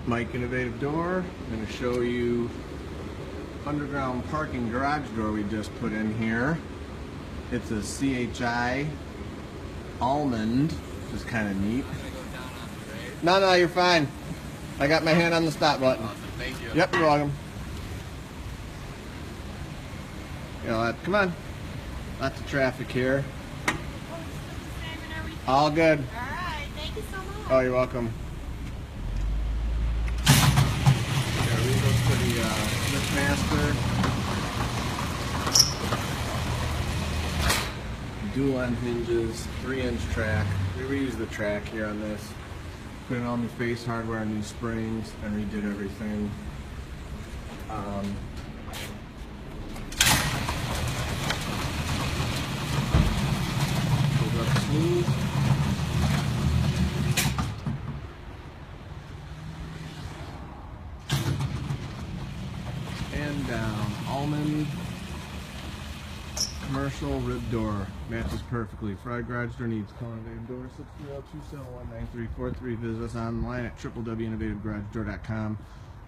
Mike Innovative Door. I'm going to show you underground parking garage door we just put in here. It's a CHI almond, which is kind of neat. I'm gonna go down on the grade. No, you're fine. I got my hand on the stop button. Awesome, thank you. Yep, you're welcome. You know, come on. Lots of traffic here. All good. All right, thank you so much. Oh, you're welcome. There we go to the Liftmaster. Dual end hinges, 3-inch track. We reused the track here on this. Put in all new face hardware, new springs, and redid everything. Goes up smooth. And down. Almond commercial rib door. Matches perfectly. Fried garage door needs. Call Innovative Door 630-271-9343. Visit us online at www.innovativegaragedoor.com.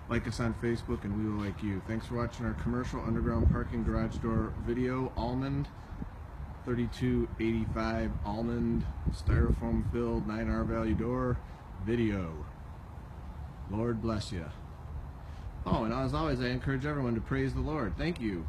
Like us on Facebook and we will like you. Thanks for watching our commercial underground parking garage door video. Almond 3285 almond styrofoam filled 9R value door video. Lord bless you. Oh, and as always, I encourage everyone to praise the Lord. Thank you.